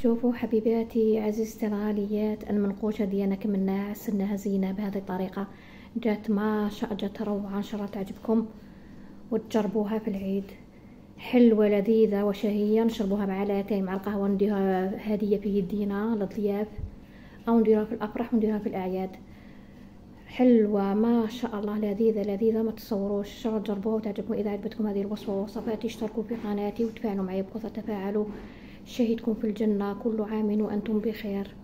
شوفوا حبيباتي عزيزتي الغاليات، المنقوشه ديالنا كملناها عسلناها زينه بهذه الطريقه. جات ما شاء جات روعه، ان شاء الله تعجبكم وتجربوها في العيد. حلوه لذيذه وشهيه، نشربوها مع الاتاي مع القهوه، نديرها هديه في يدينا للضياف، او نديرها في الافراح ونديرها في الاعياد. حلوه ما شاء الله، لذيذه لذيذه ما تصوروش. ان شاء الله تجربوها وتعجبكم. اذا عجبتكم هذه الوصفه ووصفاتي اشتركوا في قناتي وتفاعلوا معي بكثره تفاعلوا. شهيدكم في الجنه، كل عام وانتم بخير.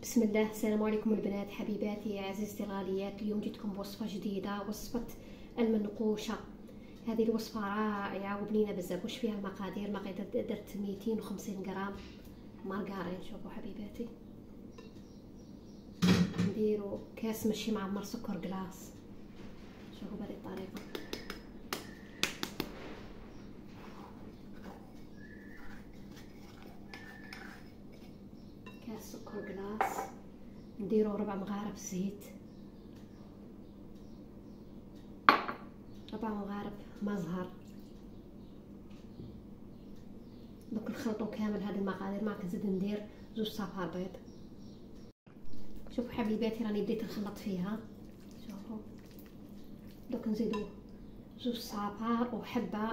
بسم الله. السلام عليكم البنات حبيباتي عزيزتي الغاليات. اليوم جيتكم بوصفه جديده، وصفه المنقوشه. هذه الوصفه رائعه وبنينه بزاف. واش فيها المقادير؟ درت 250 غرام مارغرين. شوفوا حبيباتي، نديروا كاس ماشي معمر سكر كلاص. شوفوا بهذه الطريقه. كاس سكر كلاص. نديرو 4 مغارف زيت، 4 مغارف ما زهر. دوك نخلطو كامل هاد المقادير. ما كنزيد ندير 2 صفار بيض. شوفوا حبيباتي راني بديت نخلط فيها. شوفوا دوك نزيدو 2 صفار وحبه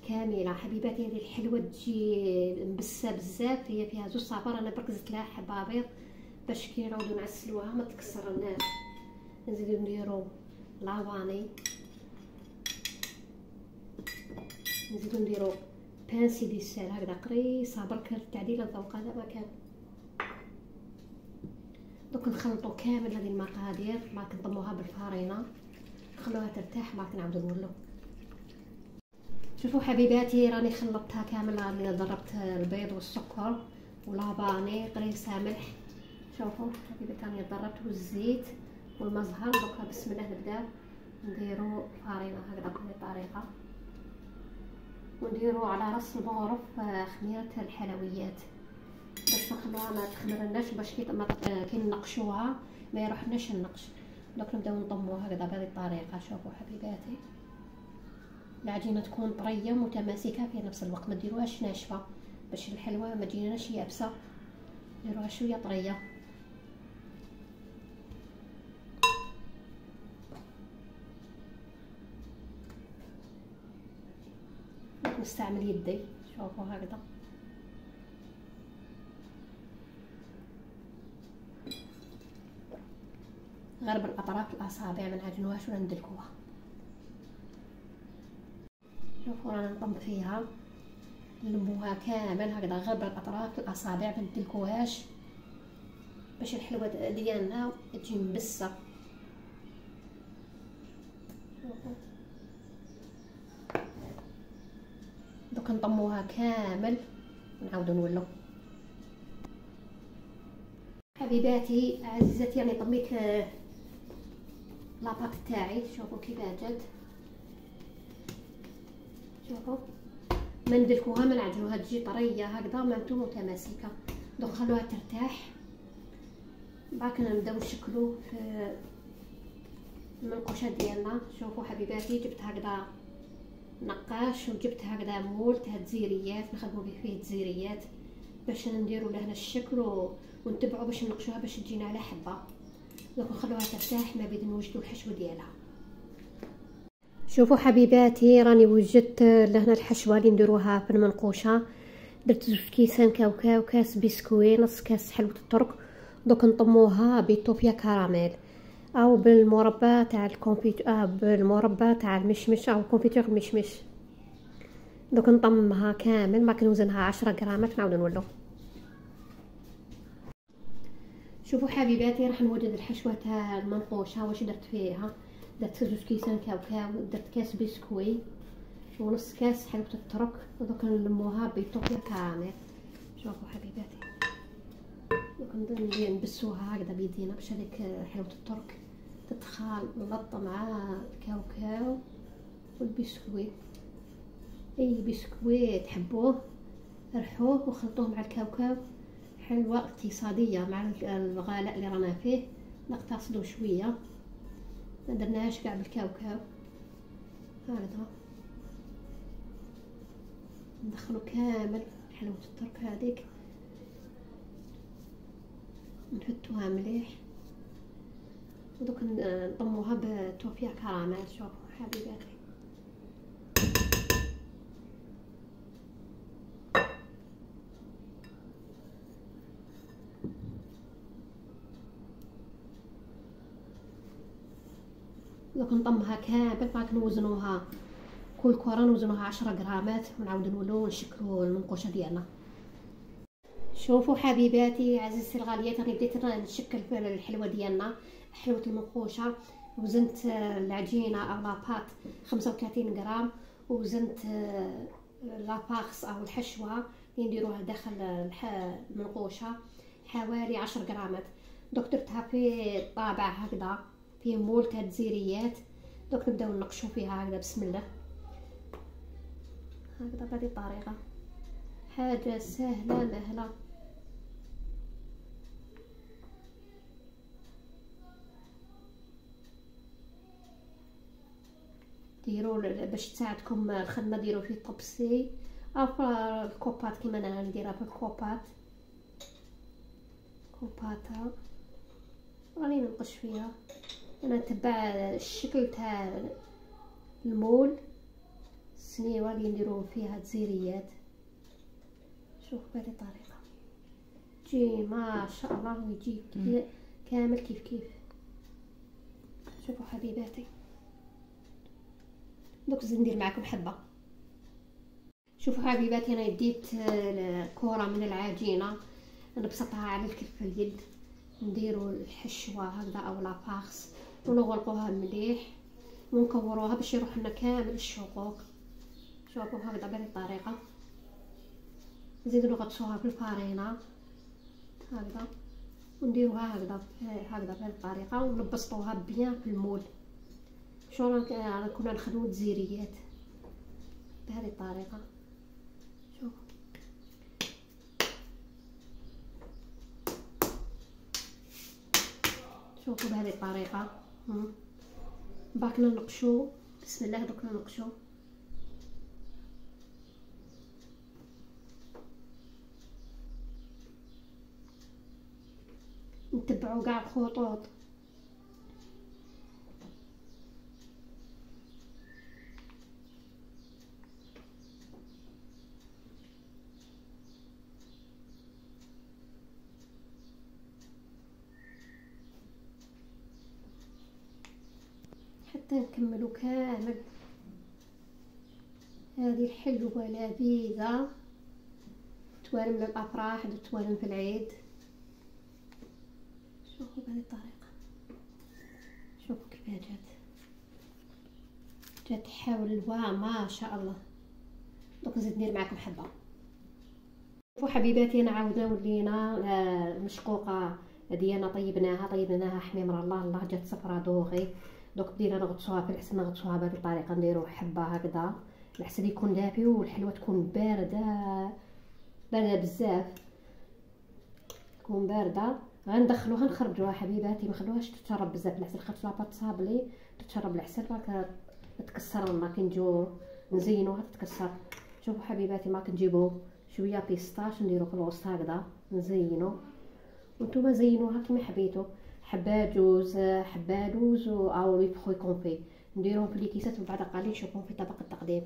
كامله. حبيباتي هذه الحلوه تجي مبسه بزاف، هي فيها 2 صفار. انا برك زدت لها حبه بيض باش كي نعاودو نعسلوها ما تكسرناش. نزيدو نديرو لافاني، نزيدو نديرو بانسي دي سال هكذا قريصه برك للتعديل الذوق. هذا ما كان. دوك نخلطو كامل هذه المقادير. ما كنضموها بالفارينه، نخلوها ترتاح، ما كنعاودو نولو. شوفوا حبيباتي راني خلطتها كامل. راني ضربت البيض والسكر ولافاني قريصه ملح. شوفوا حبيباتي راني ضربت والزيت والمزهر. دوكا بسم الله نبدا نديرو فارينه هكذا بهذه الطريقه، ونديرو على راس الغرف خميره الحلويات باش نخلوها ما تخمرناش، باش كي نقشوها ما يروحناش النقش. دوك نبداو نضموها هكذا بهذه الطريقه. شوفوا حبيباتي العجينه تكون طريه متماسكه في نفس الوقت، ما ديروهاش ناشفه باش الحلوه ما تجيناش يابسه، ديروها شويه طريه. نستعمل يدي. شوفوا هكذا غير بالاطراف الاصابع، ما نعجنوهاش ولا ندلكوها. شوفوا رانا نطم فيها، نلموها كامل هكذا غير بالاطراف الاصابع، ما ندلكوهاش باش الحلوه ديالنا تجي مبسه. شوفوا دوك نطموها كامل ونعاودو نولو. حبيباتي عزيزاتي راني طميت لاباط تاعي. شوفوا كيفاه جات. شوفوا ما ندلكوها ما نعجنوها، تجي طريه هكذا ما انتم متماسكه. دوك خلوها ترتاح، بعد نبداو نشكلو في المنقوشه ديالنا. شوفوا حبيباتي جبت هكذا نقاش وجبت هكذا مول تاع التزيريات، نخدموا به فيه التزيريات باش نديروا لهنا الشكل ونتبعوا باش نقشوها باش تجينا على حبه. دوك نخلوها ترتاح ما بين نوجدوا الحشو ديالها. شوفوا حبيباتي راني وجدت لهنا الحشوه اللي نديروها في المنقوشه. درت 2 كيسان كاوكاو، كاس بسكوي، نص كاس حلوه الترك. دوك نطموها بطوفيا كراميل او بالمربى تاع الكونفيتور، بالمربى تاع المشمش او كونفيتور المشمش. دوك نطمها كامل. ما كنوزنها 10 غرامات. نعاودو نولو. شوفوا حبيباتي راح نوجد الحشوه تاع المنقوشه. واش درت فيها؟ درت 2 كيسان كاوكاو، درت كاس بسكوي، ونص كاس حلوة الترك، ودوك نلموها بيتوفيا كامل. شوفوا حبيباتي، دوك نبسوها هكذا بيدينا باش هذيك حلوة الترك تتخلط مع الكاوكاو والبسكويت. اي بسكويت تحبوه رحوه وخلطوه مع الكاوكاو، حلوة اقتصادية مع الغلاء اللي رانا فيه، نقتصدو شوية، ما درناهاش كاع بالكاوكاو. هكذا ندخلو كامل حلوة الترك هذيك، نفتوها مليح، ودوك نضموها بتوفيا كراميل. شوفوا حبيباتي، دوك نضمها كامل، معاك نوزنوها كل كرة نوزنوها 10 غرامات، ونعاودو نولو نشكلو المنقوشه ديالنا. شوفوا حبيباتي عزيزتي الغاليات، راني بديت نشكل في الحلوه ديالنا، حلوه المنقوشه. وزنت العجينه او لاباط 35 غرام، وزنت لاباغس او الحشوه اللي نديروها داخل المنقوشه حوالي 10 غرامات. دوك درتها في طابع هكذا فيه مول تاع الزيريات. دوك نبداو نقشو فيها هكذا بسم الله، هكذا بهذه الطريقه، حاجه سهله مهله. ديروا باش تساعدكم الخدمه، ديروا فيه طبسي او في الكوبات كيما انا نديرها في الكوبات، كوباتا راني ننقش فيها. انا نتبع الشكل تاع المول السنيوه اللي نديروا فيها الزيريات. شوف بهذه الطريقه تجي ما شاء الله، ويجي كامل كيف كيف. شوفوا حبيباتي، دوك زيد ندير معكم حبه. شوفوا حبيباتي، انا ديت كره من العجينه نبسطها على الكف اليد، نديروا الحشوه هكذا او لاباغس، ونغلقوها مليح ونكوروها باش يروح لنا كامل الشقوق. شوفوا هكذا بهذه الطريقه، نزيدو نغطسوها بالفارينه هكذا، ونديروها هكذا بهذه الطريقه، ونبسطوها بيان في المول. شلون كنا نخدمو الزيريات بهذه الطريقه. شوفوا بهذه الطريقه. باكنا نقشو بسم الله، دوك نقشو. نتبعوا كاع الخطوط. حتى نكملوا كامل. هذه الحلوة لذيذة، توالم للأفراح، توالم في العيد. شوفوا بهذه الطريقة، شوفوا كيفاه جات حلوة ما شاء الله. دوك نزيد ندير معكم حبة. شوفوا حبيباتي، انا عاودنا ولينا المشقوقة ديالنا طيبناها حميمر الله جات صفرة دوغي. دوك بدينا نغطسوها في العسل، نغطسوها بهذه الطريقه، نديرو حبه هكذا، العسل يكون دافي والحلوه تكون بارده بزاف، تكون بارده. غندخلوها نخرجوها حبيباتي، ما نخلوهاش تتشرب بزاف العسل، خاطر لاباط صابلي تتشرب العسل راك تتكسر. ما كنجيو نزينوها تتكسر. شوفوا حبيباتي، ما كنجيبو شويه بيستاش نديرو في الوسط هكذا نزينو، وانتم زينوها كما حبيتو، حبه جوز حبه لوز او لي فخوي كونفي، نديرهم في لي كيسات ومن بعد قليل نشوفهم في طبق التقديم.